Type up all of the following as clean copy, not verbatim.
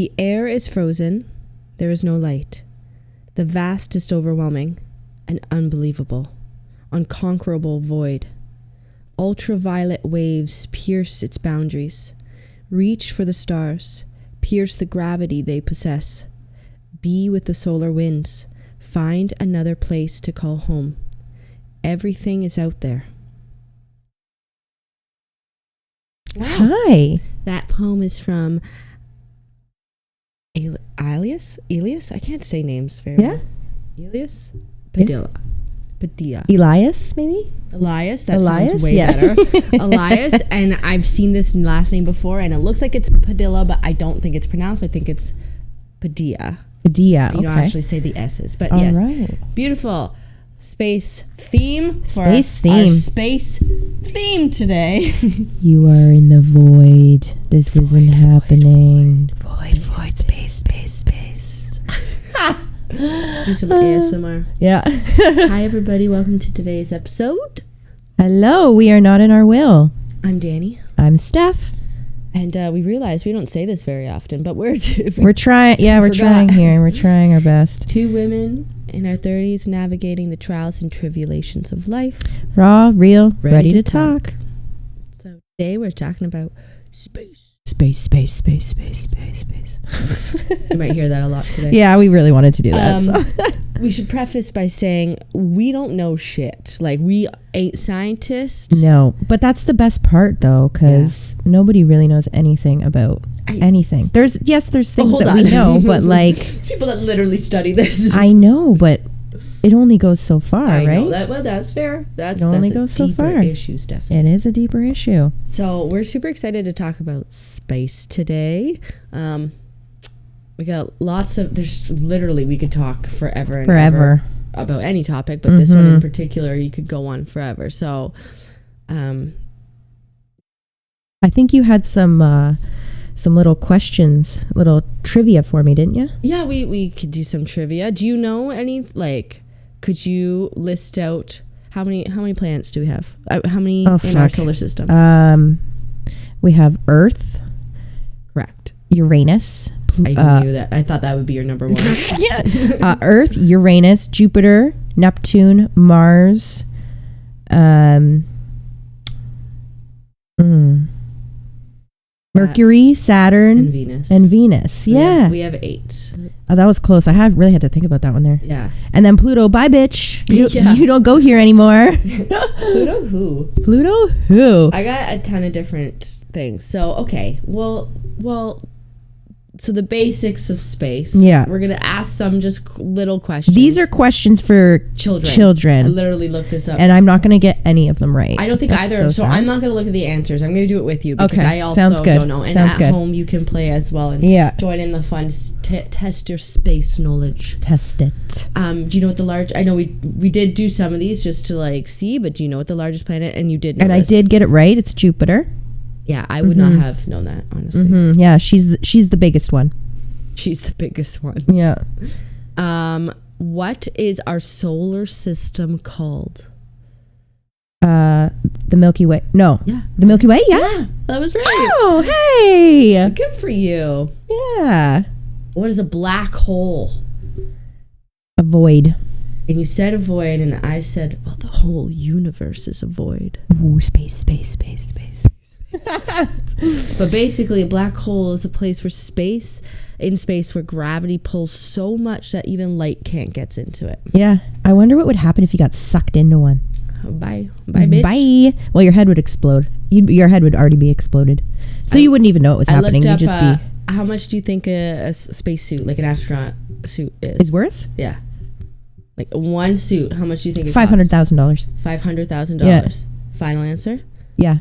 The air is frozen. There is no light. The vastest overwhelming and unbelievable, unconquerable void. Ultraviolet waves pierce its boundaries. Reach for the stars. Pierce the gravity they possess. Be with the solar winds. Find another place to call home. Everything is out there. Wow. Hi. That poem is from Elias? I can't say names very well. Elias? Padilla. Padilla. Elias, maybe? Elias? That Elias? sounds way better. Elias, and I've seen this last name before, and it looks like it's Padilla, but I don't think it's pronounced. I think it's Padilla. Padilla, okay. You don't actually say the S's, but All yes. right. Beautiful. Space theme for Space theme. our space theme today. You are in the void. This isn't happening. Void, space. Do some ASMR. Yeah. Hi, everybody. Welcome to today's episode. Hello, we are not in our will. I'm Danny. I'm Steph. And we realize we don't say this very often, but we're trying. Yeah, we're trying here. We're trying our best. Two women in our 30s navigating the trials and tribulations of life. Raw, real, ready to talk. So today we're talking about space. Space. You might hear that a lot today. Yeah, we really wanted to do that. So. We should preface by saying we don't know shit. Like, we ain't scientists. No, but that's the best part, though, because nobody really knows anything about anything. There's things that we know, but like people that literally study this. I know, but it only goes so far, I right? know that. Well, that's fair. That's only a goes so deeper far. issue, Stephanie. It is a deeper issue. So we're super excited to talk about space today. We got lots of. There's literally we could talk forever and ever about any topic, but this one in particular, you could go on forever. So, I think you had some little questions, little trivia for me, didn't you? Yeah, we could do some trivia. Do you know any, like, could you list out how many planets do we have? How many in our solar system? We have Earth. Correct. Uranus. I knew that. I thought that would be your number one. Yeah. Earth, Uranus, Jupiter, Neptune, Mars, Mercury, Saturn, and Venus. Yeah. We have 8. Oh, that was close. I really had to think about that one there. Yeah. And then Pluto, bye bitch. You don't go here anymore. Pluto who? Pluto who? I got a ton of different things. So, okay. Well, so the basics of space. Yeah. We're going to ask some just little questions. These are questions for children. I literally looked this up. And I'm not going to get any of them right. I don't think either. So I'm not going to look at the answers. I'm going to do it with you because I also don't know. And Sounds at good. home you can play as well and join in the fun. Test your space knowledge. Test it. Do you know what the large... I know we did do some of these just to like see, but do you know what the largest planet... And you did know And this. I did get it right. It's Jupiter. Yeah, I would not have known that, honestly. Yeah, she's the biggest one. She's the biggest one. Yeah. What is our solar system called? The Milky Way. No. Yeah. The Milky Way? Yeah, that was right. Oh, hey. Good for you. Yeah. What is a black hole? A void. And you said a void, and I said, well, the whole universe is a void. Ooh, space. But basically, a black hole is a place in space where gravity pulls so much that even light can't get into it. Yeah. I wonder what would happen if you got sucked into one. Bye, bitch. Bye. Well, your head would explode. Your head would already be exploded. So you wouldn't even know it was happening. You'd just be... How much do you think a space suit, like an astronaut suit, is worth? Yeah. Like one suit, how much do you think it $500,000. $500,000. Yeah. Final answer? Yeah.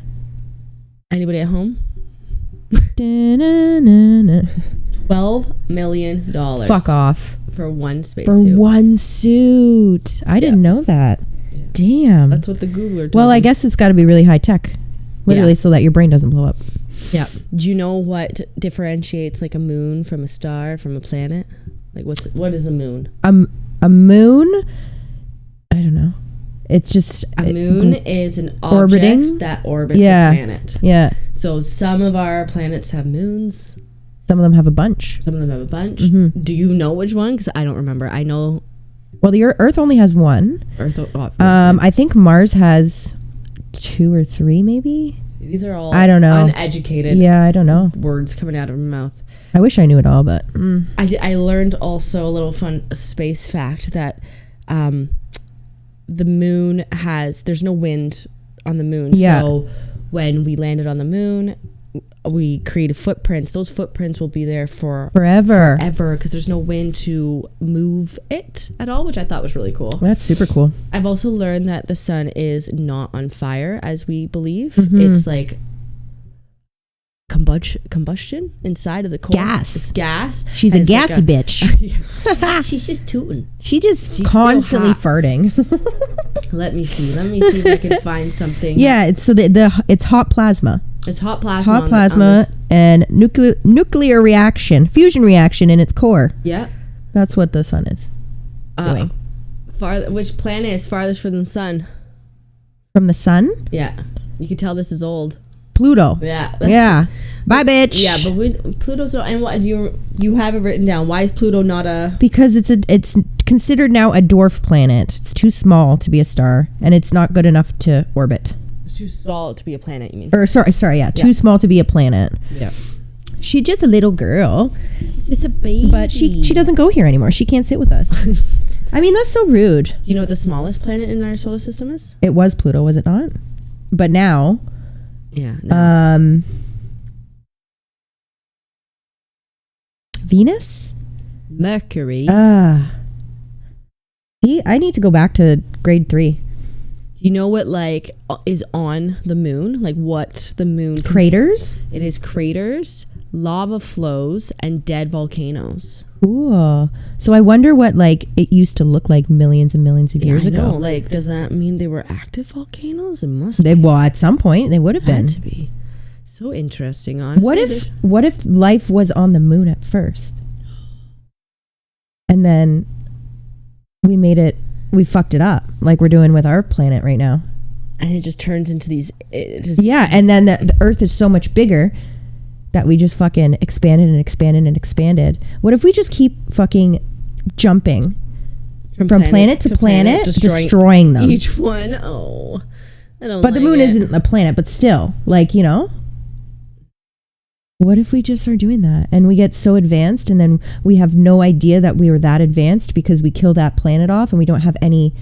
Anybody at home? $12 million. Fuck off. For one space suit. For one suit. I didn't know that. Yeah. Damn. That's what the Googler told Well, me. I guess it's got to be really high tech. Literally, so that your brain doesn't blow up. Yeah. Do you know what differentiates like a moon from a star from a planet? Like what is a moon? A moon? I don't know. It's just... A moon is an object that orbits a planet. Yeah. So some of our planets have moons. Some of them have a bunch. Mm-hmm. Do you know which one? Because I don't remember. I know. Well, the Earth only has one. I think Mars has 2 or 3, maybe. These are all I don't know. Uneducated. Yeah, I don't know. Words coming out of my mouth. I wish I knew it all, but I learned also a little fun space fact that the moon there's no wind on the moon. Yeah. So when we landed on the moon, we created footprints. Those footprints will be there forever because there's no wind to move it at all, which I thought was really cool. That's super cool. I've also learned that the sun is not on fire as we believe. It's like combustion inside of the core. It's gas. She's a gassy bitch. She's just tooting. She's constantly farting. Let me see if I can find something. Yeah, it's it's hot plasma. It's hot plasma. Hot plasma and nuclear reaction, fusion reaction in its core. Yeah. That's what the sun is doing. Which planet is farthest from the sun? From the sun? Yeah. You can tell this is old. Pluto. Yeah. Yeah. Bye, bitch. Yeah, but Pluto's not. And what you have it written down? Why is Pluto not a? Because it's considered now a dwarf planet. It's too small to be a star, and it's not good enough to orbit. It's too small to be a planet. You mean? Or sorry, yeah, too small to be a planet. Yeah. She's just a little girl. She's just a baby. But she doesn't go here anymore. She can't sit with us. I mean, that's so rude. Do you know what the smallest planet in our solar system is? It was Pluto, was it not? But now. Yeah. No. Venus? Mercury. See, I need to go back to grade 3. Do you know what is on the moon? Like what the moon craters? It is craters, lava flows, and dead volcanoes. Cool. So I wonder what it used to look like millions and millions of years ago. Does that mean they were active volcanoes? It must. Well, at some point they would have been. Had to be. So interesting, honestly. What if life was on the moon at first? And then we fucked it up like we're doing with our planet right now. And it just turns into these and then the Earth is so much bigger that we just fucking expanded and expanded and expanded. What if we just keep fucking jumping from planet to planet, destroying them? Each one. Oh. I don't But the moon isn't a planet, but still, what if we just are doing that and we get so advanced and then we have no idea that we were that advanced because we kill that planet off and we don't have any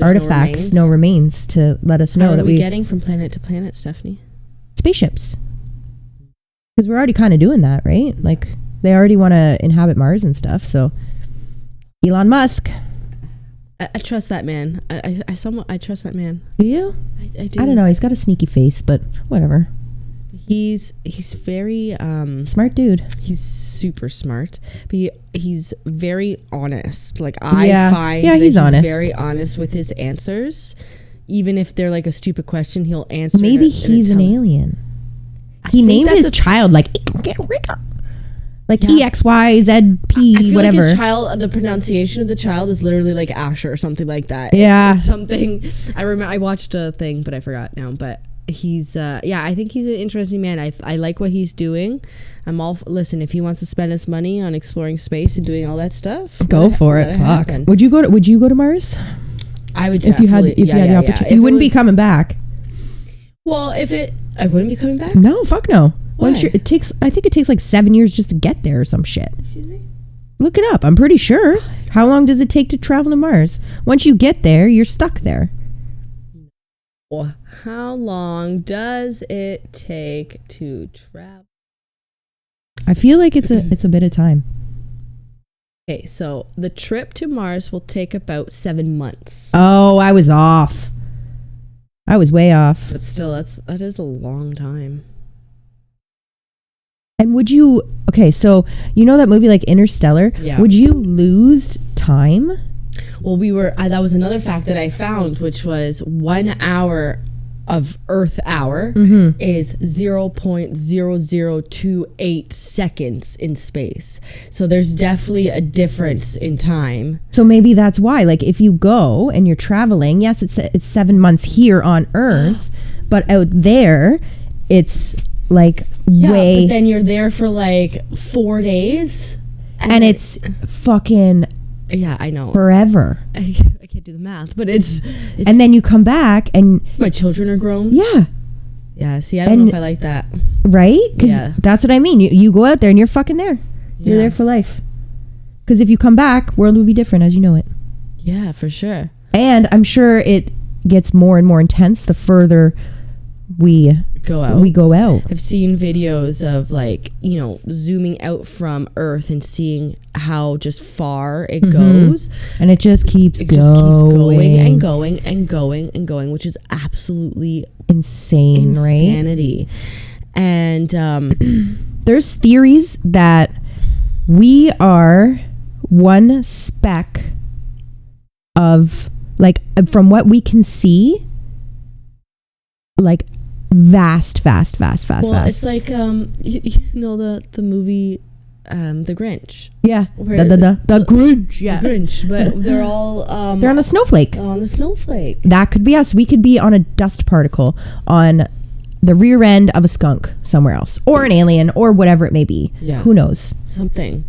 artifacts, no remains to let us know that we're getting from planet to planet, Stephanie? Spaceships. Because we're already kind of doing that, right? They already want to inhabit Mars and stuff. So Elon Musk. I trust that man. I trust that man. Do you? I do. I don't know. He's got a sneaky face, but whatever. He's very smart dude. He's super smart, but he's very honest. He's honest. Very honest with his answers, even if they're a stupid question, he'll answer. Maybe he's an alien. He named his child EXYZP whatever. His child, the pronunciation of the child is literally Asher or something like that. Yeah, it's something. I remember I watched a thing, but I forgot now. But he's I think he's an interesting man. I like what he's doing. Listen, if he wants to spend his money on exploring space and doing all that stuff, go for it. Fuck. Would you go to Mars? I would if you had the opportunity. You wouldn't be coming back. Well, I wouldn't be coming back. No, fuck no. Why? I think it takes 7 years just to get there or some shit. Excuse me? Look it up. I'm pretty sure. How long does it take to travel to Mars? Once you get there, you're stuck there. How long does it take to travel? I feel like it's a bit of time. Okay, so the trip to Mars will take about 7 months. Oh, I was off. I was way off. But still, that is a long time. And would you... Okay, so you know that movie Interstellar? Yeah. Would you lose time? Well, that was another fact that I found, which was 1 hour of Earth hour is 0.0028 seconds in space. So there's definitely a difference in time. So maybe that's why, if you go and you're traveling, yes, it's 7 months here on Earth, but out there, it's like way. But then you're there for like 4 days. And it's fucking yeah, I know. forever. I can't do the math, but it's and then you come back and my children are grown. Yeah. Yeah, see, I don't know if I like that. Right? Because that's what I mean. You go out there and you're fucking there. You're there for life. Because if you come back, world will be different as you know it. Yeah, for sure. And I'm sure it gets more and more intense the further we go out. I've seen videos of like, you know, zooming out from Earth and seeing how just far it goes. And it just keeps going. Just keeps going and going and going and going, which is absolutely insanity. Right? And there's theories that we are one speck of, like, from what we can see, like vast. Well, it's like you know the movie The Grinch. Yeah. The Grinch. Yeah. The Grinch, but they're all they're on a snowflake. On the snowflake. That could be us. We could be on a dust particle on the rear end of a skunk somewhere else, or an alien, or whatever it may be. Yeah. Who knows? Something.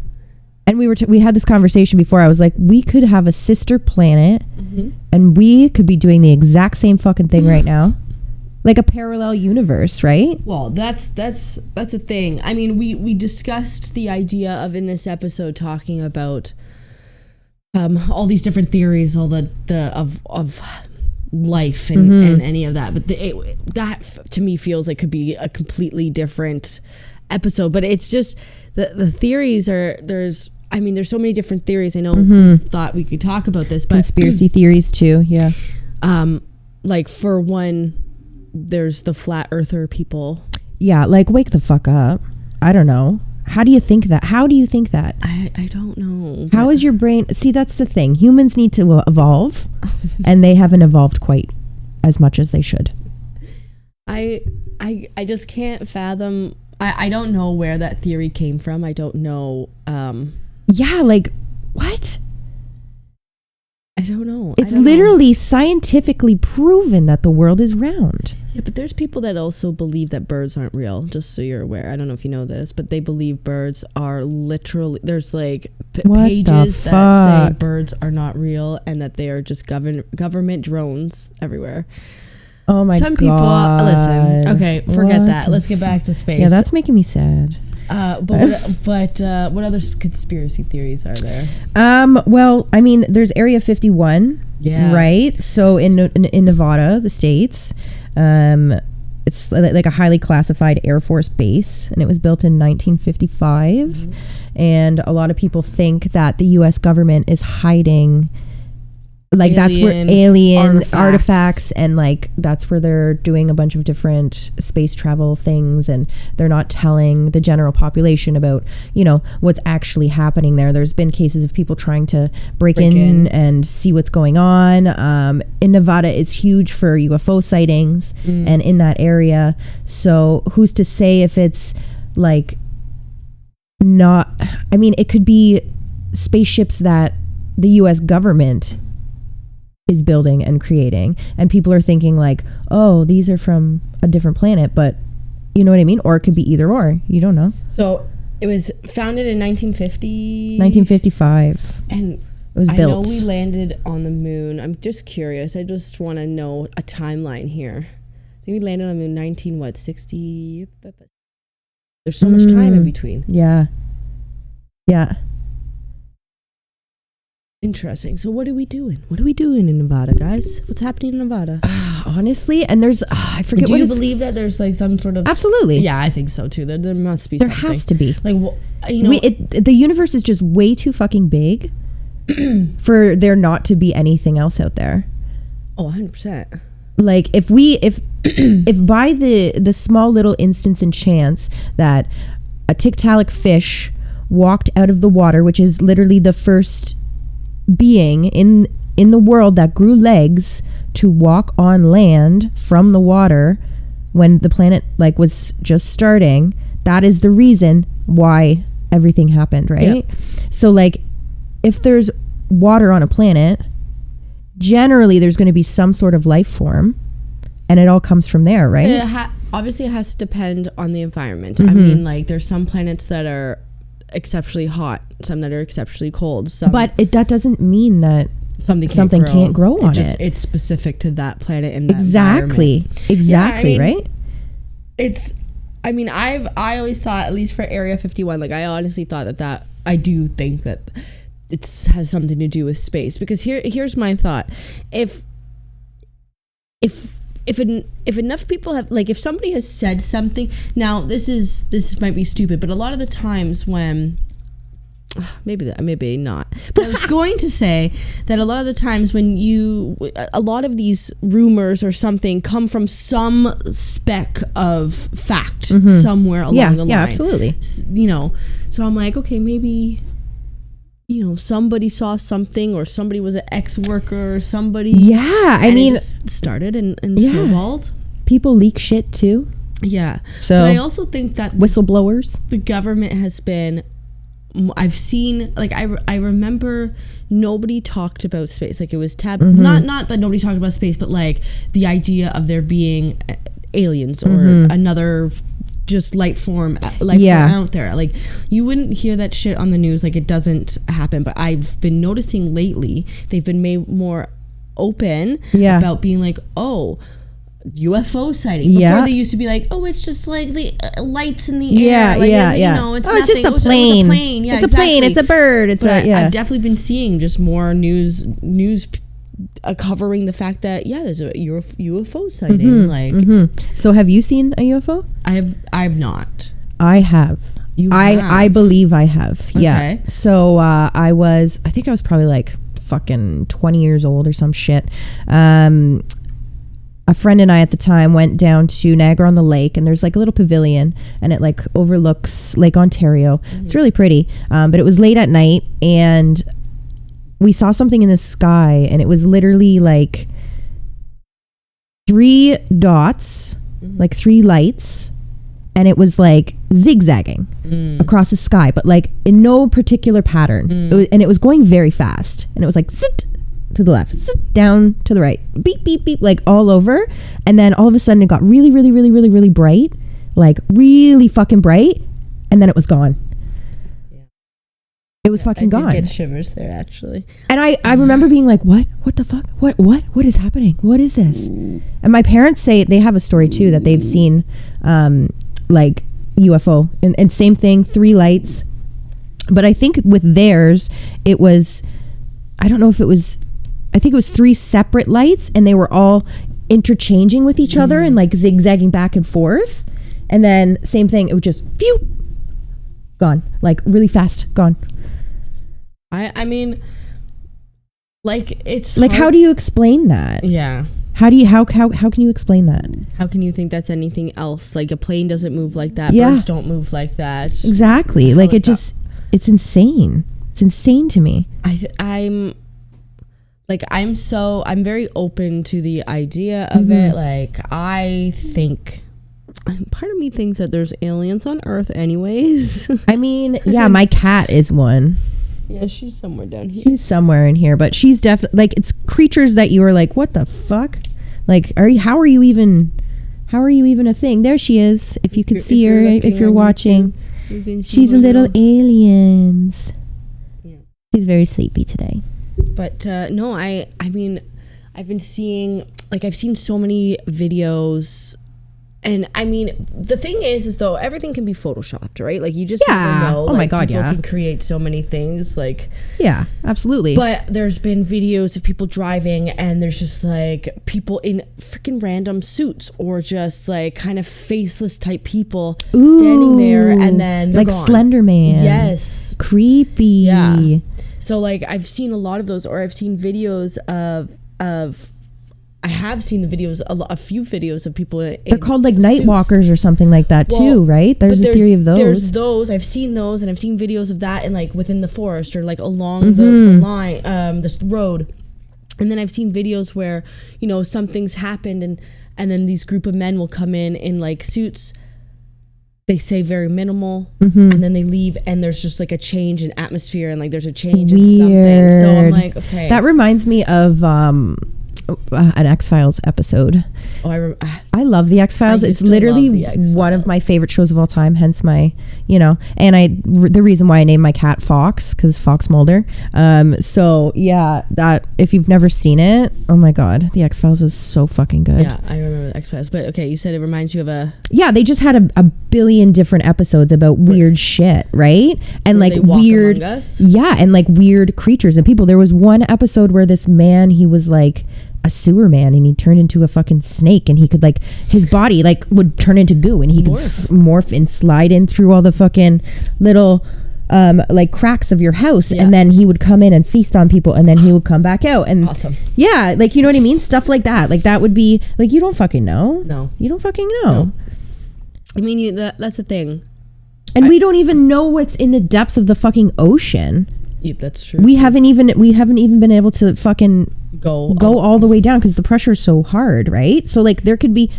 And we had this conversation before. I was like, we could have a sister planet, and we could be doing the exact same fucking thing right now. Like a parallel universe, right? Well, that's a thing. I mean, we discussed the idea of, in this episode, talking about all these different theories, all of life and any of that. But that to me feels like could be a completely different episode. But it's just the theories are there's so many different theories. I know we thought we could talk about this, but conspiracy theories too. Yeah. Like for one, there's the flat earther people. Yeah, like wake the fuck up. I don't know. How do you think that? I don't know. How is your brain? See, that's the thing. Humans need to evolve, and they haven't evolved quite as much as they should. I just can't fathom. I don't know where that theory came from. I don't know. Yeah, like what? I don't know. It's literally scientifically proven that the world is round. Yeah, but there's people that also believe that birds aren't real, just so you're aware. I don't know if you know this, but they believe birds are literally... There's like pages that say birds are not real and that they are just government drones everywher. Oh my God. Some people... Listen, okay, forget that. Let's get back to space. Yeah, that's making me sad. But what other conspiracy theories are there? Well, I mean, there's Area 51, right? So in Nevada, the States, it's like a highly classified Air Force base, and it was built in 1955. And a lot of people think that the U.S. government is hiding. Like that's where alien artifacts and like that's where they're doing a bunch of different space travel things, and they're not telling the general population about, you know, what's actually happening there. There's been cases of people trying to break in and see what's going on. In Nevada is huge for UFO sightings and in that area. So who's to say if it's like not, I mean, it could be spaceships that the US government is building and creating, and people are thinking like, oh, these are from a different planet, but you know what I mean? Or it could be either or. You don't know. So it was founded in 1955. And it was built. I know we landed on the moon. I'm just curious. I just want to know a timeline here. I think we landed on the moon 60. There's so much time in between. Yeah. Interesting. So what are we doing? What are we doing in Nevada, guys? What's happening in Nevada? Honestly, and there's I forget. Do you believe that there's like some sort of... Absolutely. Yeah, I think so too. There must be. There something. has to be. Like, you know, the universe is just way too fucking big for there not to be anything else out there. Oh, 100%. Like if by the small little instance and chance that a Tiktaalik fish walked out of the water, which is literally the first being in the world that grew legs to walk on land from the water when the planet like was just starting, that is the reason why everything happened, right? Yeah. So like if there's water on a planet, generally there's going to be some sort of life form, and it all comes from there, right? obviously it has to depend on the environment. Mm-hmm. I mean, like, there's some planets that are exceptionally hot, some that are exceptionally cold. But that doesn't mean that something can't grow on it. It's specific to that planet and that exactly. Yeah, right? I mean, I always thought, at least for Area 51, like, I honestly thought that I do think that it has something to do with space, because here's my thought. If enough people have, like, if somebody has said something, now this might be stupid, but a lot of the times when maybe not, but I was going to say that a lot of the times when a lot of these rumors or something come from some speck of fact somewhere along the line. Yeah, absolutely. You know, so I'm like, okay, maybe, you know, somebody saw something, or somebody was an ex-worker, or somebody. Yeah, I mean, it just started and snowballed. People leak shit too. Yeah. So, but I also think that whistleblowers, the government has been. I've seen, like, I remember nobody talked about space. Like, it was not that nobody talked about space, but, like, the idea of there being aliens or another just life form out there. Like, you wouldn't hear that shit on the news. Like, it doesn't happen. But I've been noticing lately they've been made more open about being like, oh, UFO sighting. Before they used to be like, oh, it's just like the lights in the air. Like, you know, it's nothing. It's just a plane. It's a plane. Yeah, it's a plane. It's a bird. I've definitely been seeing just more news covering the fact that there's a UFO sighting. So have you seen a UFO? I have not. I have. I believe I have. Okay. Yeah. So I think I was probably like fucking 20 years old or some shit. A friend and I at the time went down to Niagara-on-the-Lake, and there's like a little pavilion, and it like overlooks Lake Ontario. It's really pretty. But it was late at night, and we saw something in the sky, and it was literally like 3 dots, like 3 lights, and it was like zigzagging across the sky, but like in no particular pattern. And it was going very fast, and it was like sit to the left, sit down to the right, beep beep beep, like all over. And then all of a sudden it got really really really really really bright, like really fucking bright, and then it was gone. It was fucking gone. I did get shivers there, actually. And I remember being like, what the fuck, what is happening, what is this? And my parents say they have a story too, that they've seen like UFO, and same thing, 3 lights. But I think with theirs it was, I don't know if it was, I think it was 3 separate lights, and they were all interchanging with each other and like zigzagging back and forth. And then same thing, it was just phew, gone, like really fast, gone. I mean, like, it's like, hard. how do you explain that? Yeah. How can you explain that? How can you think that's anything else? Like, a plane doesn't move like that. Birds don't move like that. Exactly. Like, it's insane. It's insane to me. I'm very open to the idea of it. Like, I think, part of me thinks that there's aliens on Earth anyways. I mean, yeah, my cat is one. Yeah, she's somewhere down here. She's somewhere in here, but she's definitely, like, it's creatures that you are like, what the fuck? Like, how are you even a thing? There she is. If you could see her, if you're watching, she's a little aliens. Yeah. She's very sleepy today. But no, I mean, I've been seeing, like, I've seen so many videos, and I mean, the thing is though, everything can be photoshopped, right? Like, you just never know. Oh my God, people can create so many things, like. Yeah, absolutely. But there's been videos of people driving, and there's just like people in freaking random suits, or just like kind of faceless type people standing there, and then they're like gone. Slender Man. Yes. Creepy. Yeah. So, like, I've seen a lot of those, or I've seen videos of I have seen the videos, a few videos of people. They're called like night walkers or something like that too, right? There's a theory of those. There's those. I've seen those, and I've seen videos of that, and like within the forest, or like along the line, this road. And then I've seen videos where, you know, something's happened, and then these group of men will come in like suits. They say very minimal, and then they leave, and there's just like a change in atmosphere, and like there's a change in something. So I'm like, okay. That reminds me of an X-Files episode I love the X-Files. It's literally one of my favorite shows of all time, hence my, and the reason why I named my cat Fox, because Fox Mulder. So yeah, that if you've never seen it, oh my God, the X-Files is so fucking good. Yeah, I remember the X-Files. But okay, you said it reminds you of a... Yeah, they just had a billion different episodes about weird shit, right? And Where like they walk weird... among us? Yeah, and like weird creatures and people. There was one episode where this man, he was like a sewer man and he turned into a fucking snake and he could like his body like would turn into goo and he could morph and slide in through all the fucking little like cracks of your house and then he would come in and feast on people and then he would come back out and awesome. Yeah, like you know what I mean, stuff like that would be like you don't fucking know. No, you don't fucking know. No. I mean that's the thing, and we don't even know what's in the depths of the fucking ocean. Yeah, that's true. We haven't even been able to fucking go all the way down because the pressure is so hard, right? So like there could be,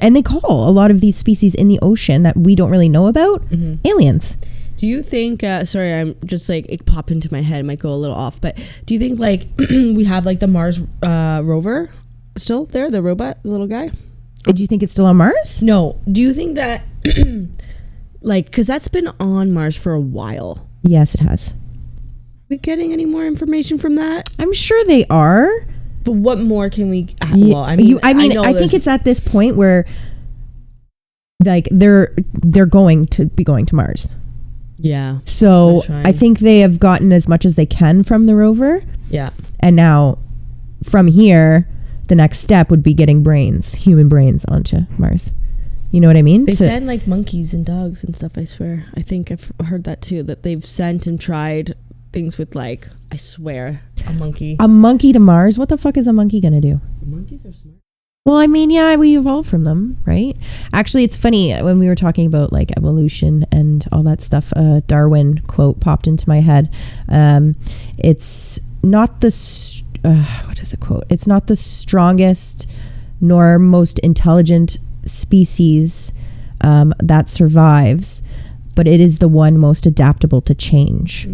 and they call a lot of these species in the ocean that we don't really know about aliens. Do you think sorry, I'm just like it popped into my head, it might go a little off, but do you think like we have like the Mars rover still there, the robot, the little guy? Do you think it's still on Mars? No. Do you think that like because that's been on Mars for a while? Yes, it has. We getting any more information from that? I'm sure they are. But what more can we? Well, I think it's at this point where, like, they're going to be going to Mars. Yeah. So I think they have gotten as much as they can from the rover. Yeah. And now, from here, the next step would be getting human brains, onto Mars. You know what I mean? They send like monkeys and dogs and stuff. I swear. I think I've heard that too. That they've sent and tried things with like, I swear, a monkey to Mars. What the fuck is a monkey gonna do? Monkeys are smart. Well, I mean, yeah, we evolved from them, right? Actually, it's funny when we were talking about like evolution and all that stuff. Darwin quote popped into my head. It's not the what is the quote? It's not the strongest nor most intelligent species that survives, but it is the one most adaptable to change.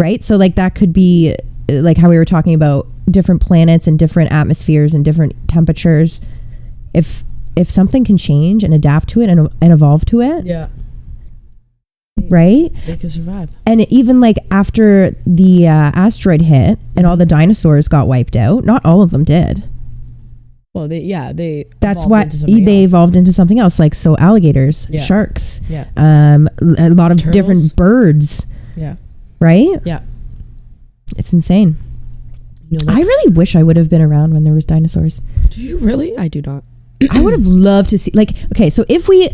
Right? So like that could be like how we were talking about different planets and different atmospheres and different temperatures. If something can change and adapt to it and evolve to it. Yeah. Right? They can survive. And even like after the asteroid hit and all the dinosaurs got wiped out, not all of them did. Well, that's why they evolved into something else. Like, so alligators, sharks, a lot of turtles, different birds. Yeah. Right? Yeah. It's insane. I really wish I would have been around when there was dinosaurs. Do you really? I do not. I would have loved to see, like, okay, so if we,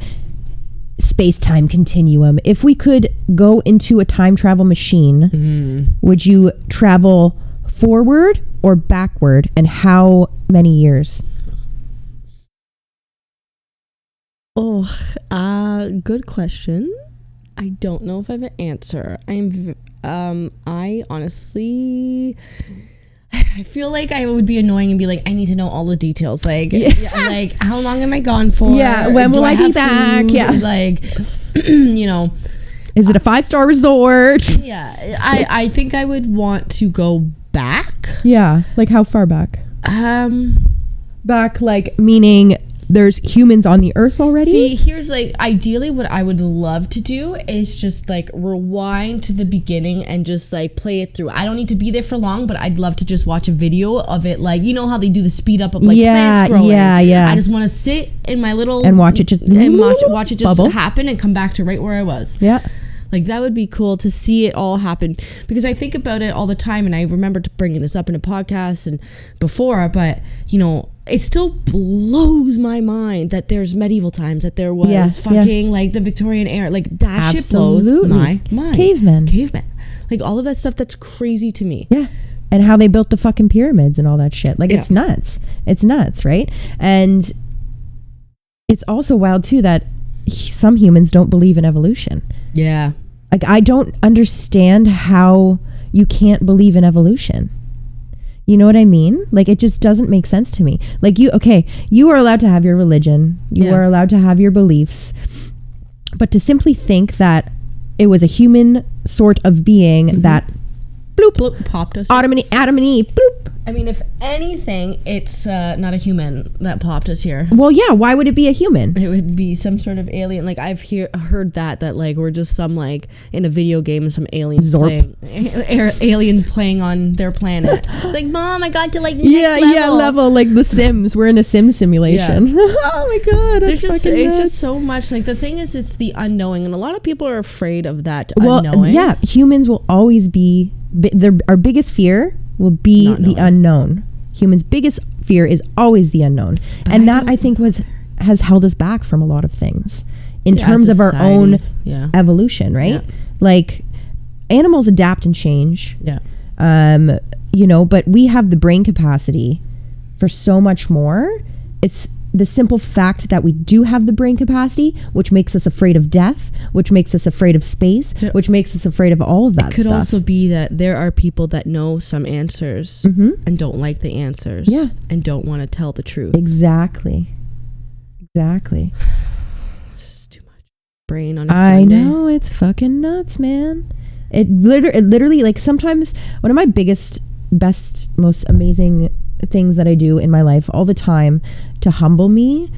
space-time continuum, if we could go into a time travel machine, would you travel forward or backward, and how many years? Oh, good question. I don't know if I have an answer. I honestly, I feel like I would be annoying and be like, I need to know all the details. Like, like how long am I gone for? Yeah, when will I be back? Food? Yeah, like, you know, is it a 5-star resort? Yeah, I think I would want to go back. Yeah, like how far back? Back, like meaning there's humans on the earth already. See, here's like ideally what I would love to do is just like rewind to the beginning and just like play it through. I don't need to be there for long, but I'd love to just watch a video of it, like, you know how they do the speed up of like plants growing. Yeah. I just want to sit in my little and watch it just bubble, happen and come back to right where I was. Yeah. Like that would be cool to see it all happen, because I think about it all the time, and I remember bringing this up in a podcast and before, but you know, it still blows my mind that there's medieval times, that there was fucking like the Victorian era, like that shit blows my mind. Cavemen, like all of that stuff, that's crazy to me. Yeah. And how they built the fucking pyramids and all that shit, like it's nuts, right? And it's also wild too that some humans don't believe in evolution. Yeah. Like, I don't understand how you can't believe in evolution. You know what I mean? Like, it just doesn't make sense to me. Like, you are allowed to have your religion. You are allowed to have your beliefs. But to simply think that it was a human sort of being that bloop, Bloop, popped us. Adam and Eve, bloop. I mean, if anything, it's not a human that popped us here. Well, yeah, why would it be a human? It would be some sort of alien. Like, I've heard that like we're just some, like, in a video game, some aliens Zorp. aliens playing on their planet. Like, Mom, I got to, like, the next level. Yeah, level, like The Sims. We're in a Sim simulation. Yeah. Oh my God, that's it's just so much. Like, the thing is, it's the unknowing, and a lot of people are afraid of that unknowing. Well, yeah, humans will always be, our biggest fear will be the unknown. Humans' biggest fear is always the unknown. But and that, I think, has held us back from a lot of things in terms of our own evolution, right? Yeah. Like, animals adapt and change. Yeah. But we have the brain capacity for so much more. It's the simple fact that we do have the brain capacity, which makes us afraid of death, which makes us afraid of space, which makes us afraid of all of that stuff. It could also be that there are people that know some answers and don't like the answers and don't want to tell the truth. Exactly. This is too much. Brain on a Sunday. I know, it's fucking nuts, man. It literally, like, sometimes one of my biggest, best, most amazing things that I do in my life all the time to humble me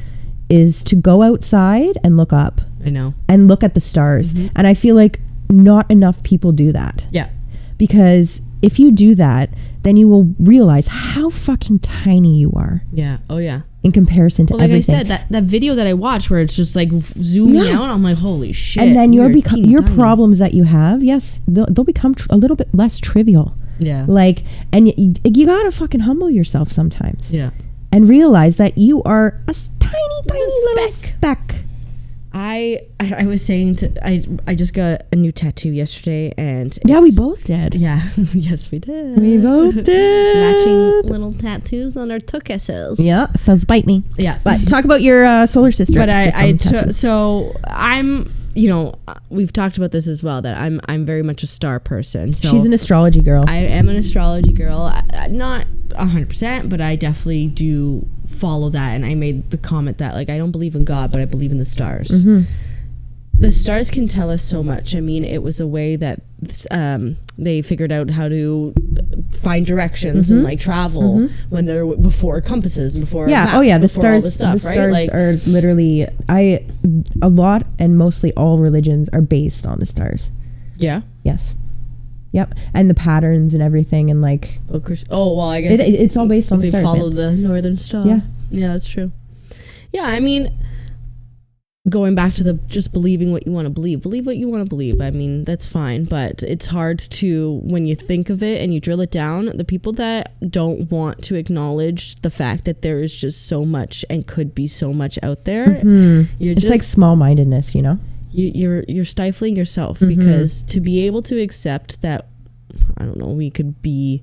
is to go outside and look up. I know. And look at the stars. And I feel like not enough people do that. Yeah. Because if you do that, then you will realize how fucking tiny you are. Yeah. Oh, yeah. In comparison to everything. Like I said, that video that I watched where it's just like zooming out, I'm like, holy shit. And then your problems that you have, yes, they'll become a little bit less trivial. Yeah. Like, and you gotta fucking humble yourself sometimes. Yeah. And realize that you are a tiny little speck. I was saying I just got a new tattoo yesterday, and we both did. Yeah. Yes, we did. We both did. Matching little tattoos on our tuchusses. Yeah, sounds bite me. Yeah. But talk about your solar system. But so I'm, we've talked about this as well, that I'm very much a star person. So she's an astrology girl. I am an astrology girl. Not 100%, but I definitely do follow that. And I made the comment that, like, I don't believe in God, but I believe in the stars. The stars can tell us so much. I mean, it was a way that they figured out how to find directions and, like, travel when they're before compasses and before maps, the stars. The stars right? are literally a lot and mostly all religions are based on the stars. Yeah. Yes. Yep. And the patterns and everything, and like I guess it's all based on the stars. They follow the northern star. Yeah, that's true. Yeah, I mean, going back to the just believing what you want to believe what you want to believe. I mean, that's fine, but it's hard to, when you think of it and you drill it down, the people that don't want to acknowledge the fact that there is just so much and could be so much out there. It's like small-mindedness, you're stifling yourself, because to be able to accept that, I don't know, we could be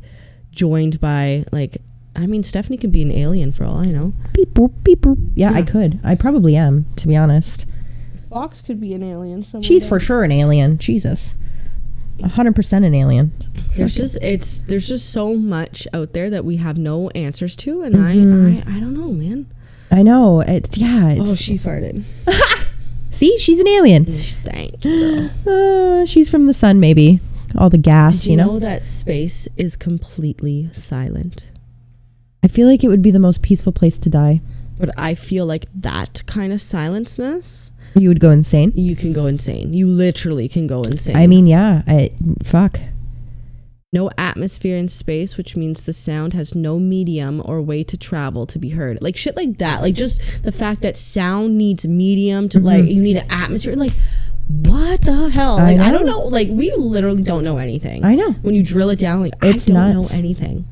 joined by, like, I mean, Stephanie could be an alien for all I know. Beep boop, beep boop. Yeah, I could. I probably am, to be honest. Fox could be an alien somewhere. She's for sure an alien. Jesus. 100% an alien. There's just so much out there that we have no answers to, and I don't know, man. I know. It's oh, she farted. See, she's an alien. Thank you, girl. She's from the sun, maybe. All the gas, Did you know that space is completely silent? I feel like it would be the most peaceful place to die. But I feel like that kind of silenceness, you would go insane. You can go insane. You literally can go insane. I mean, yeah. Fuck. No atmosphere in space, which means the sound has no medium or way to travel to be heard. Like, shit like that. Like, just the fact that sound needs medium to, like, you need an atmosphere. Like, what the hell? Like, I don't know. Like, we literally don't know anything. I know. When you drill it down, like, I don't know anything.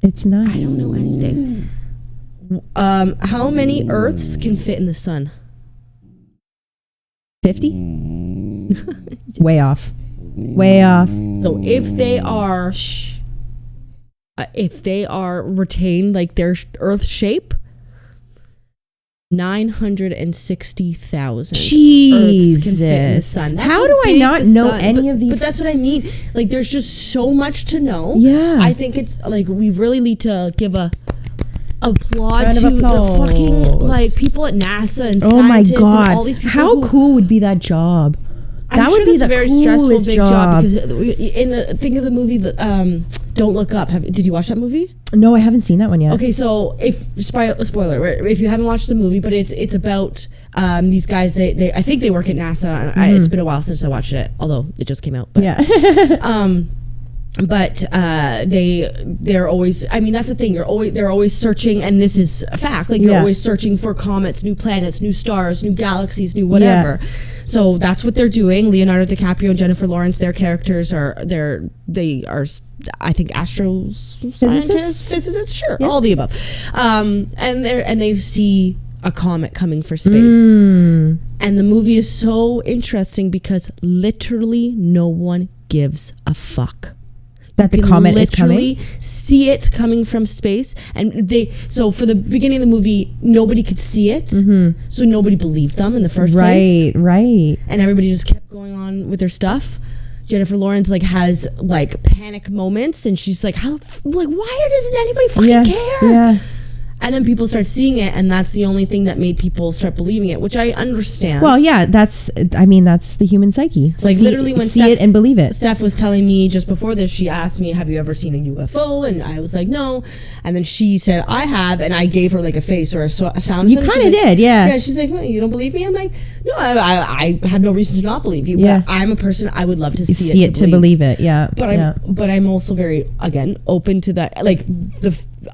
It's nuts. I don't know anything. How many Earths can fit in the sun? 50? Way off. Way off. So if they are retained, like, their Earth shape, 960,000 Earths can fit in the sun. How do I not know any of these? But that's what I mean. Like, there's just so much to know. Yeah. I think it's like we really need to give a applaud round to of applause. The fucking, like, people at NASA and oh my scientists God. and all these people. How cool would be that job? That would be the very coolest stressful big job. Because in the think of the movie, Don't Look Up. Did you watch that movie? No, I haven't seen that one yet. Okay, so spoiler, if you haven't watched the movie, but it's about these guys. They I think they work at NASA. It's been a while since I watched it, although it just came out. But, yeah. But they're always, I mean, that's the thing, they're always searching, and this is a fact, like you're always searching for comets, new planets, new stars, new galaxies, new whatever. So that's what they're doing. Leonardo DiCaprio and Jennifer Lawrence, their characters they are I think physicists, sure, all the above. And they see a comet coming for space. And the movie is so interesting because literally no one gives a fuck. That the comet is coming? Literally see it coming from space, and so for the beginning of the movie, nobody could see it, so nobody believed them in the first place. Right. And everybody just kept going on with their stuff. Jennifer Lawrence has panic moments, and she's like, "How? Why doesn't anybody fucking care?" Yeah. And then people start seeing it, and that's the only thing that made people start believing it, which I understand. Well, yeah, that's the human psyche. Literally when see it and believe it. Steph was telling me just before this, she asked me, have you ever seen a UFO? And I was like, no. And then she said, I have, and I gave her a face or a sound. You kind of did, yeah. Yeah, she's like, well, you don't believe me? I'm like, no, I have no reason to not believe you. Yeah. But I'm a person, I would love to see it to believe it, yeah. But I'm also very, again, open to that.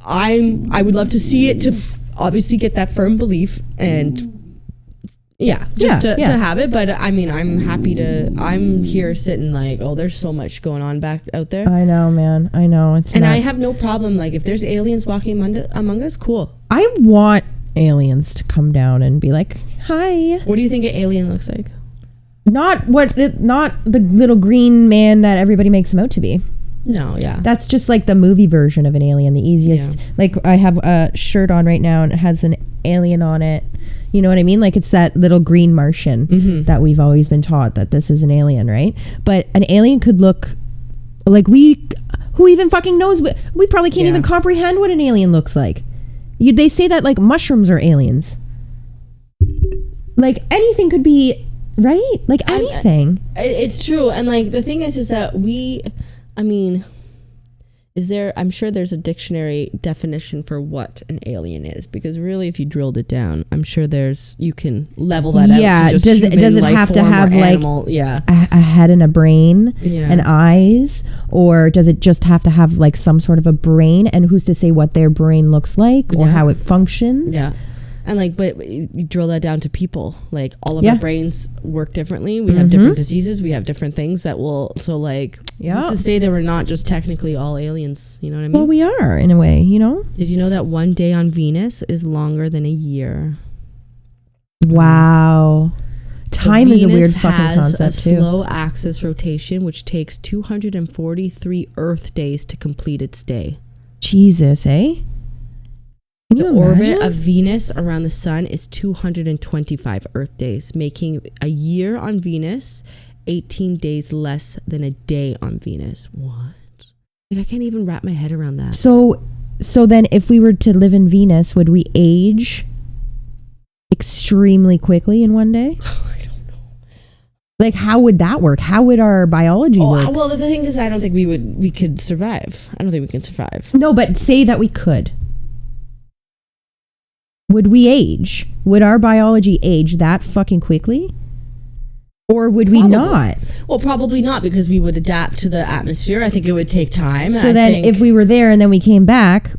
I would love to see it to obviously get that firm belief and to have it. But I mean, I'm here sitting there's so much going on back out there. I know, man. I know. It's and nuts. I have no problem. If there's aliens walking among us, cool. I want aliens to come down and be like, hi. What do you think an alien looks like? Not the little green man that everybody makes him out to be. No, yeah. That's just the movie version of an alien, the easiest. Yeah. I have a shirt on right now and it has an alien on it. You know what I mean? It's that little green Martian that we've always been taught that this is an alien, right? But an alien could look who even fucking knows? We probably can't even comprehend what an alien looks like. They say that mushrooms are aliens. Anything could be, right? Anything. It's true. And the thing is that I'm sure there's a dictionary definition for what an alien is, because really if you drilled it down, I'm sure you can level that out. Yeah, does it have to have a head and a brain and eyes, or does it just have to have some sort of a brain, and who's to say what their brain looks like or how it functions? Yeah. And but you drill that down to people, all of our brains work differently. We have different diseases. We have different things that will, what's to say that we're not just technically all aliens, you know what I mean? Well, we are in a way, Did you know that one day on Venus is longer than a year? Wow. Time is a weird fucking concept too. Slow axis rotation, which takes 243 Earth days to complete its day. Jesus, eh? Can you imagine? The orbit of Venus around the sun is 225 Earth days, making a year on Venus 18 days less than a day on Venus. What? I can't even wrap my head around that. So then if we were to live in Venus, would we age extremely quickly in one day? I don't know. How would that work? How would our biology work? Well, the thing is, I don't think we could survive. I don't think we can survive. No, but say that we could. Would we age? Would our biology age that fucking quickly? Or would we not? Well, probably not, because we would adapt to the atmosphere. I think it would take time. So then if we were there and then we came back,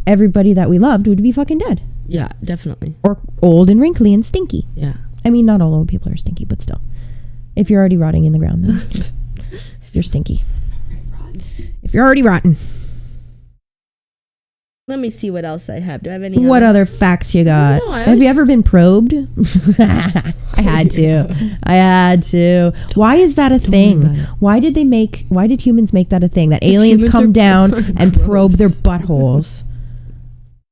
everybody that we loved would be fucking dead. Yeah, definitely. Or old and wrinkly and stinky. Yeah. I mean, not all old people are stinky, but still. If you're already rotting in the ground, then if you're stinky. If you're already rotten. Let me see what else I have. Do I have any What other facts you got? No, have you ever been probed? I had to. Why is that a thing? Why did humans make that a thing? That aliens come down and probe their buttholes?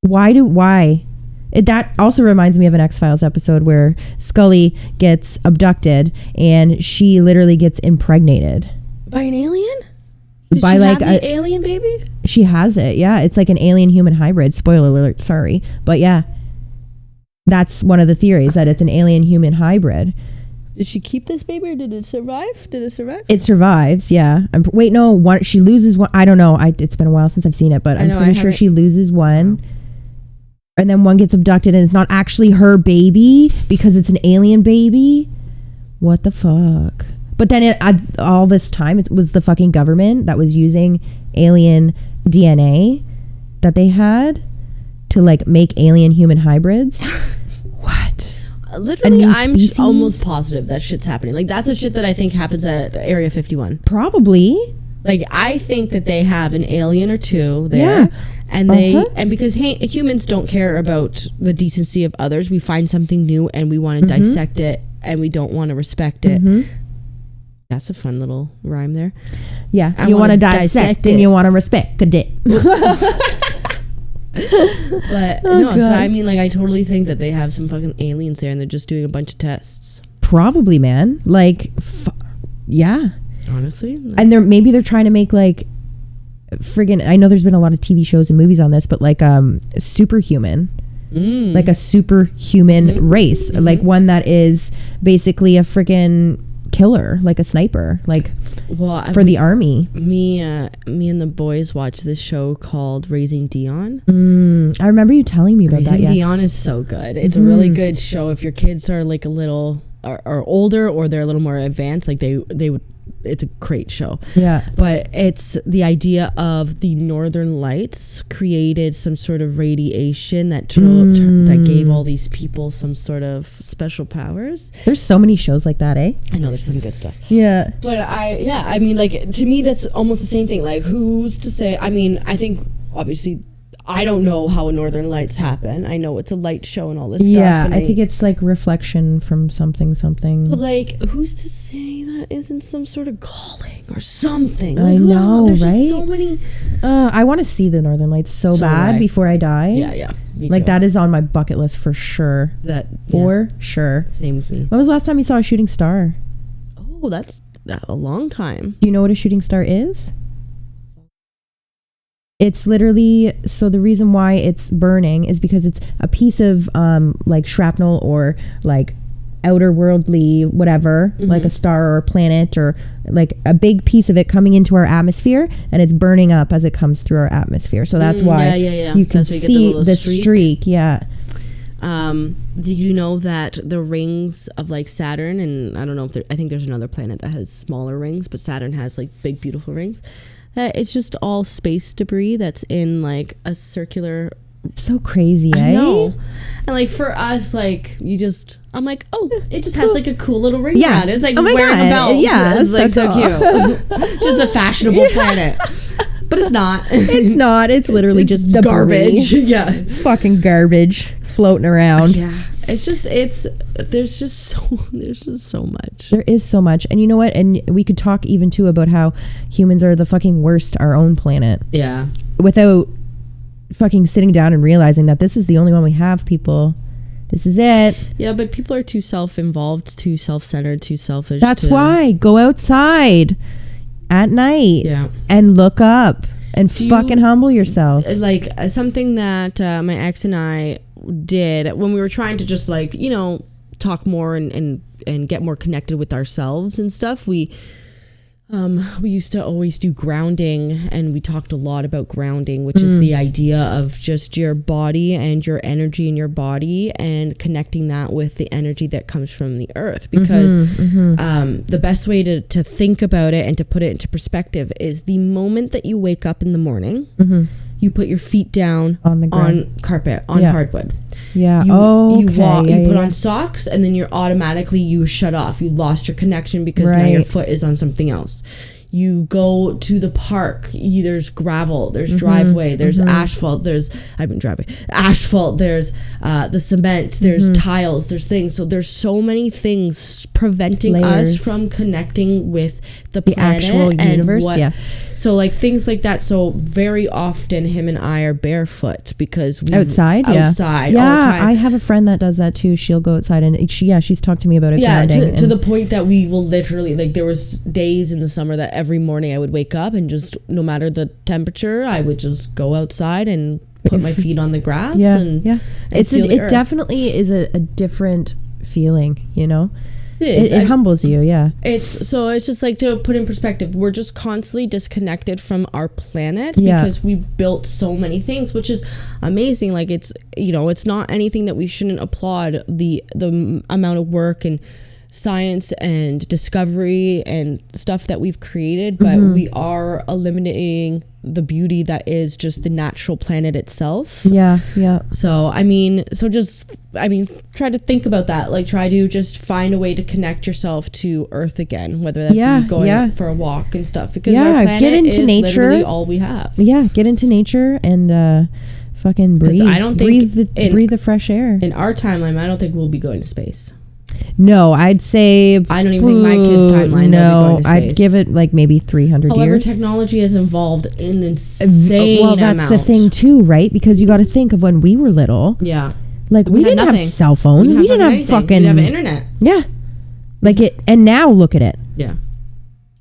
Why? That also reminds me of an X-Files episode where Scully gets abducted and she literally gets impregnated. By an alien? Did she have the alien baby? She has it, yeah. It's like an alien human hybrid. Spoiler alert, sorry. But yeah, that's one of the theories, that it's an alien human hybrid. Did she keep this baby or did it survive? It survives, yeah. Wait, no, one. She loses one. I don't know. It's been a while since I've seen it, but I'm pretty sure she loses one. Wow. And then one gets abducted and it's not actually her baby because it's an alien baby. What the fuck? But then all this time, it was the fucking government that was using alien DNA that they had to like make alien human hybrids. What? Literally, I'm almost positive that shit's happening. Like, that's the shit that I think happens at Area 51. Probably. Like, I think that they have an alien or two there. Yeah. And and because humans don't care about the decency of others, we find something new and we want to dissect it and we don't want to respect it. That's a fun little rhyme there. Yeah. You want to dissect and you want to respect it. But God. So I mean, like, I totally think that they have some fucking aliens there and they're just doing a bunch of tests. Probably, man. Like, yeah. Honestly. And maybe they're trying to make like friggin', I know there's been a lot of TV shows and movies on this, but like superhuman. Like a superhuman race. Like one that is basically a friggin' killer, like a sniper, like for the army. Me and the boys watch this show called Raising Dion. I remember you telling me about that. Raising Dion is so good. It's a really good show if your kids are like a little are older or they're a little more advanced. Like they would. It's a great show. Yeah. But it's the idea of the Northern Lights created some sort of radiation that that gave all these people some sort of special powers. There's so many shows like that, eh? I know, there's some good stuff. Yeah. But I mean, like, to me, that's almost the same thing. Like, who's to say? I mean, I think, obviously, I don't know how a Northern Lights happen. I know it's a light show and all this stuff. Yeah, and I think it's like reflection from something. But like, who's to say that isn't some sort of calling or something? Like, I know, there's right? Just so many. I want to see the Northern Lights so bad before I die. Yeah. Me like too. that is on my bucket list for sure. Sure. Same with me. When was the last time you saw a shooting star? Oh, that's a long time. Do you know what a shooting star is? It's literally, so the reason why it's burning is because it's a piece of like shrapnel or like outer worldly whatever, like a star or a planet or like a big piece of it coming into our atmosphere, and it's burning up as it comes through our atmosphere. So that's why you can see the streak. Yeah. Do you know that the rings of like Saturn, and I don't know if I think there's another planet that has smaller rings, but Saturn has like big beautiful rings. It's just all space debris that's in like a circular. It's so crazy, I know. And like for us, like I'm like, oh, it just has like a cool little ring around it. It's like wearing a belt. Yeah, it's like so cute. Just a fashionable planet. But it's not. It's not. It's literally just debris. Garbage. Yeah. Fucking garbage floating around. Yeah. There's just so much. There is so much. And you know what? And we could talk even too about how humans are the fucking worst, our own planet. Yeah. Without fucking sitting down and realizing that this is the only one we have, people. This is it. Yeah, but people are too self-involved, too self-centered, too selfish. That's why. Go outside at night and look up and fucking humble yourself. Like something that my ex and I did when we were trying to just like, you know, talk more and get more connected with ourselves and stuff. We used to always do grounding, and we talked a lot about grounding, which is the idea of just your body and your energy in your body and connecting that with the energy that comes from the earth. Because the best way to think about it and to put it into perspective is the moment that you wake up in the morning, you put your feet down on the ground, on carpet, on hardwood. Yeah. You walk. You put on socks, and then you shut off. You lost your connection because now your foot is on something else. You go to the park. There's gravel. There's driveway. There's asphalt. There's asphalt. There's the cement. There's tiles. There's things. So there's so many things preventing us from connecting with the planet, actual universe. So like things like that. So very often him and I are barefoot because we outside all the time. I have a friend that does that too. She'll go outside and she's talked to me about it. To the point that we will literally, like, there was days in the summer that every morning I would wake up and just, no matter the temperature, I would just go outside and put my feet on the grass. It definitely is a different feeling, you know. It humbles you. Yeah. It's just like, to put in perspective, we're just constantly disconnected from our planet Yeah. because we built so many things, which is amazing. Like, it's, it's not anything that we shouldn't applaud, the amount of work and science and discovery and stuff that we've created, but we are eliminating the beauty that is just the natural planet itself. Yeah. So try to think about that. Like, try to just find a way to connect yourself to Earth again, whether that be going for a walk and stuff, because our planet get into is nature. literally all we have. Yeah, get into nature and fucking breathe. I don't think breathe the fresh air. In our timeline, I don't think we'll be going to space. No, I'd say I don't even think my kids' timeline. No, will be going to space. I'd give it like maybe 300 However, years. technology has evolved in insane Well, that's amount. the thing too, right? Because you got to think of when we were little. Yeah, like we didn't have cell phones. We didn't have fucking. We didn't have internet. Yeah, like it. And now look at it. Yeah,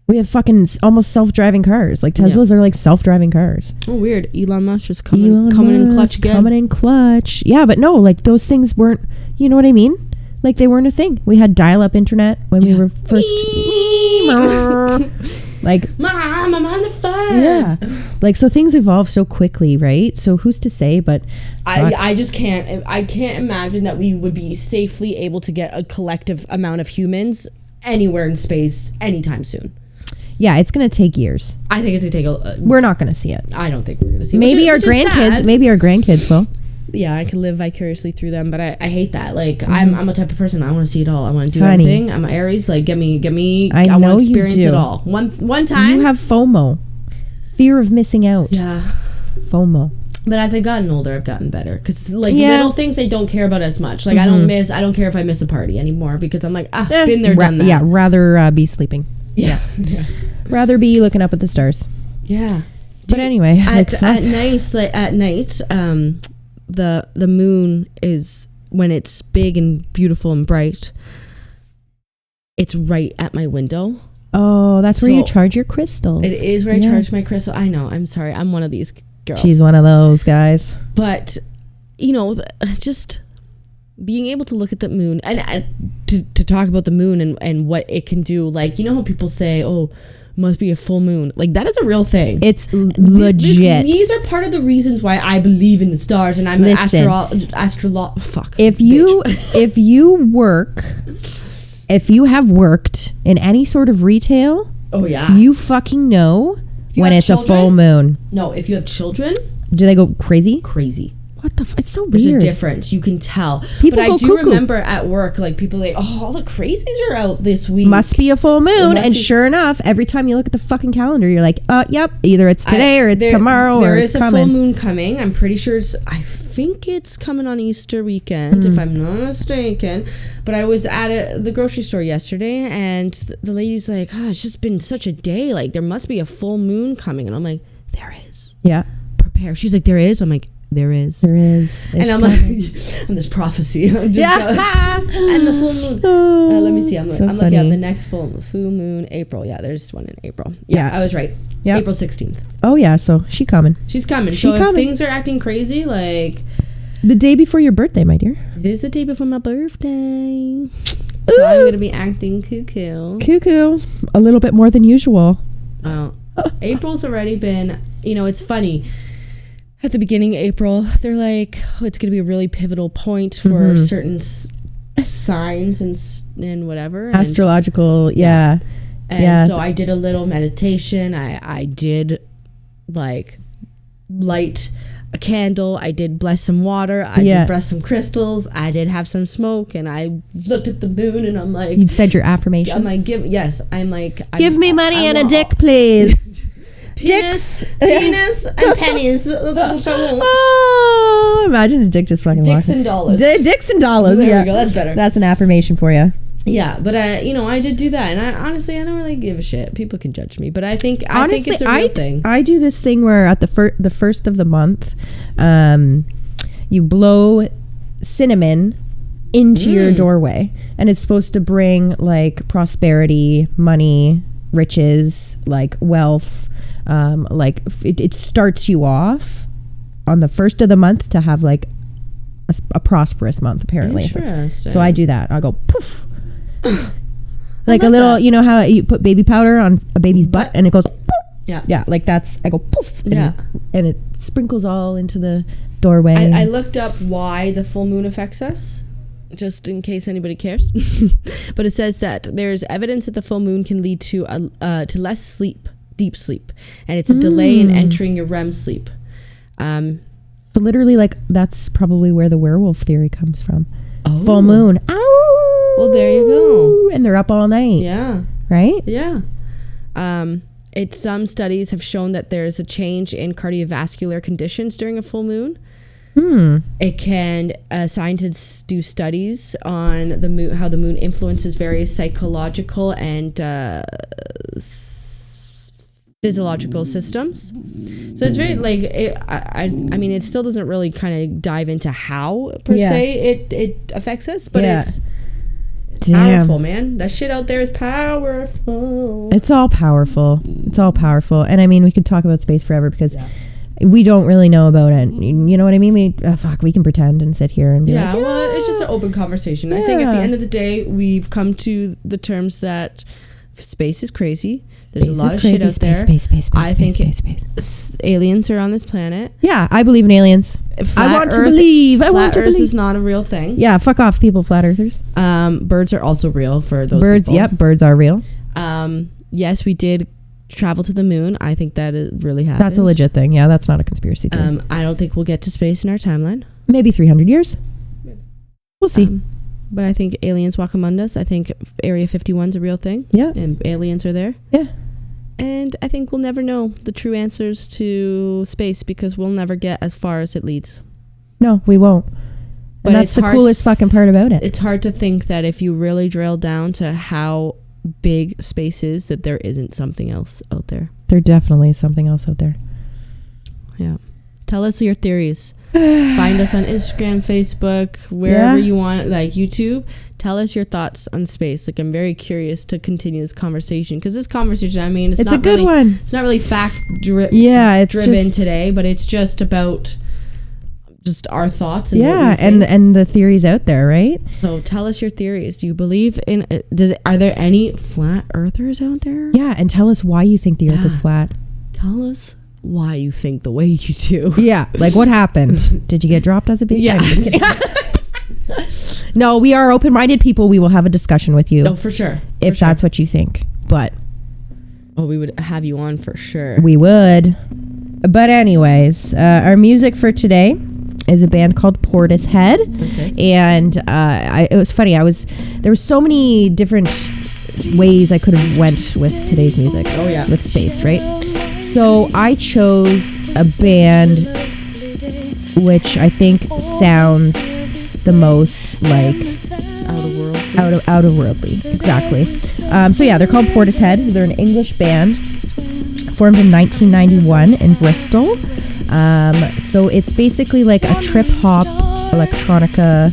we have fucking almost self-driving cars. Like Teslas are like self-driving cars. Oh, weird. Elon Musk just coming in clutch again. Coming in clutch. Yeah, but no, like those things weren't. You know what I mean? Like they weren't a thing. We had dial-up internet when we were first. Like, Mom, I'm on the phone. Yeah, like so things evolve so quickly, right? So who's to say? But I just can't. I can't imagine that we would be safely able to get a collective amount of humans anywhere in space anytime soon. Yeah, it's gonna take years. I think it's gonna take we're not gonna see it. I don't think we're gonna see it. Maybe our grandkids. Maybe our grandkids will. Yeah, I could live vicariously through them, but I hate that. Like, I'm a type of person, I want to see it all. I want to do everything. I'm an Aries. Like, get me. I want to experience it all. One time. You have FOMO, fear of missing out. Yeah, FOMO. But as I've gotten older, I've gotten better, because little things I don't care about as much. Like I don't care if I miss a party anymore, because I'm like, been there, done that. Yeah, rather be sleeping. Yeah. Rather be looking up at the stars. Yeah. But anyway, at night, the moon is, when it's big and beautiful and bright, it's right at my window. Oh, that's where you charge your crystals. It is where I charge my crystal. I know. I'm sorry. I'm one of these girls. She's one of those guys. But, just being able to look at the moon and to talk about the moon and what it can do. Like, how people say, oh, must be a full moon. Like, that is a real thing. It's legit. These are part of the reasons why I believe in the stars, and I'm an if you have worked in any sort of retail, oh yeah, you fucking know when it's a full moon. No, if you have children, do they go crazy? What the it's so weird. There's a difference. You can tell. People but go I do cuckoo. Remember at work, like, people like, oh, all the crazies are out this week. Must be a full moon. And sure enough, every time you look at the fucking calendar, you're like, yep, either it's today or it's tomorrow or it's coming. There is a full moon coming. I'm pretty sure I think it's coming on Easter weekend, if I'm not mistaken. But I was at the grocery store yesterday, and the lady's like, oh, it's just been such a day. Like, there must be a full moon coming. And I'm like, there is. Yeah. Prepare. She's like, there is. I'm like, there is. And I'm like, and this prophecy. I'm just and the full moon. Let me see. I'm looking at the next full moon, April. Yeah, there's one in April. Yeah. I was right. Yep. April 16th. Oh yeah, so she's coming. If things are acting crazy, like the day before your birthday, my dear. It is the day before my birthday. So I'm gonna be acting cuckoo. A little bit more than usual. April's already been. It's funny. At the beginning of April, they're like, oh, it's going to be a really pivotal point for certain signs and whatever. Astrological, yeah. And so I did a little meditation. I did, like, light a candle. I did bless some water. I did bless some crystals. I did have some smoke. And I looked at the moon, and I'm like... You said your affirmations? I'm like, give me money and a dick, please. Penis and pennies. That's what I want. Oh, imagine a dick just fucking dicks and dollars. Dicks and dollars. There we go. That's better. That's an affirmation for you. Yeah, but I did do that, and I honestly don't really give a shit. People can judge me, but I think it's a real thing. I do this thing where at the first of the month, you blow cinnamon into your doorway, and it's supposed to bring like prosperity, money, riches, like wealth. Like it starts you off on the first of the month to have like a prosperous month, apparently. Interesting. So I do that. I'll go poof, Like a little, you know how you put baby powder on a baby's butt and it goes poof. Yeah. Like that's, I go poof. Yeah. And it sprinkles all into the doorway. I looked up why the full moon affects us, just in case anybody cares. But it says that there's evidence that the full moon can lead to less sleep, deep sleep. And it's a delay in entering your REM sleep. So literally, like, that's probably where the werewolf theory comes from. Oh. Full moon. Ow! Well, there you go. And they're up all night. Yeah. Right? Yeah. Some studies have shown that there's a change in cardiovascular conditions during a full moon. It can, scientists do studies on the moon, how the moon influences various psychological and physiological systems. So it's very like I mean, it still doesn't really kind of dive into how per se it affects us, but it's powerful, man. That shit out there is powerful. It's all powerful. And I mean, we could talk about space forever because we don't really know about it. You know what I mean? We can pretend and sit here and be like, well, it's just an open conversation. I think at the end of the day, we've come to the terms that space is crazy. There's a lot of shit out there. I think aliens are on this planet. Yeah, I believe in aliens. I want to believe. Flat Earth is not a real thing. Yeah, fuck off, people, flat earthers. Birds are also real for those birds. people. Yep, birds are real. Yes, we did travel to the moon. I think that it really happened. That's a legit thing. Yeah, that's not a conspiracy theory. I don't think we'll get to space in our timeline. Maybe 300 years. Maybe. We'll see. But I think aliens walk among us. I think Area 51 is a real thing. Yeah. And aliens are there. Yeah. And I think we'll never know the true answers to space because we'll never get as far as it leads. No, we won't. But and that's the coolest fucking part about it. It's hard to think that if you really drill down to how big space is, that there isn't something else out there. There definitely is something else out there. Yeah. Tell us your theories. Find us on Instagram, Facebook, wherever you want, like YouTube. Tell us your thoughts on space. Like, I'm very curious to continue this conversation because this conversation, I mean, it's not a good one. It's not really fact driven today, but it's just about just our thoughts and what we think. and the theories out there, right? So tell us your theories. Do you believe in? Are there any flat earthers out there? Yeah, and tell us why you think the Earth is flat. Tell us why you think the way you do. Yeah, like what happened? Did you get dropped as a baby? Yeah. I'm just kidding. No, we are open-minded people. We will have a discussion with you. No, for sure. If that's what you think. But we would have you on for sure. We would. But anyways, our music for today is a band called Portishead. Okay. And it was funny. There were so many different ways I could have went with today's music. Oh yeah. With space, right? So I chose a band which I think sounds the most like out of worldly. Exactly. So yeah, they're called Portishead. They're an English band formed in 1991 in Bristol. So it's basically like a trip hop electronica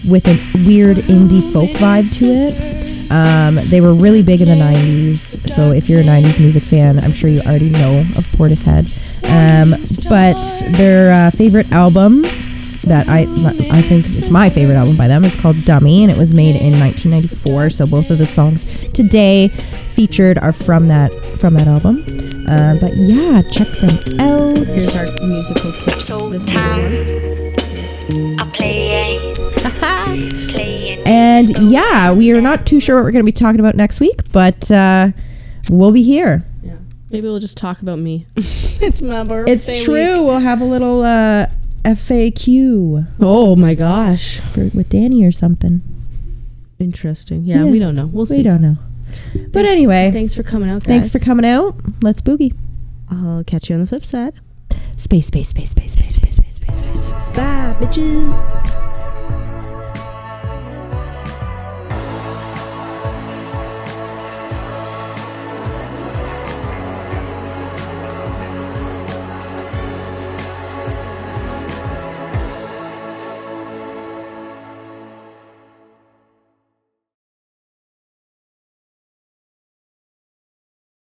with a weird indie folk vibe to it. They were really big in the 90s, so if you're a 90s music fan, I'm sure you already know of Portishead. But their favorite album that I think it's my favorite album by them is called Dummy, and it was made in 1994. So both of the songs today featured are from that album. But yeah, check them out. Here's our musical clip. I'm so tired of playing. And yeah, we are not too sure what we're going to be talking about next week, but we'll be here. Yeah, maybe we'll just talk about me. It's my birthday. It's true. We'll have a little FAQ. Oh my gosh, with Danny or something. Interesting. Yeah, we don't know. We'll see. We don't know. But anyway, thanks for coming out, guys. Thanks for coming out. Let's boogie. I'll catch you on the flip side. Space. Bye, bitches.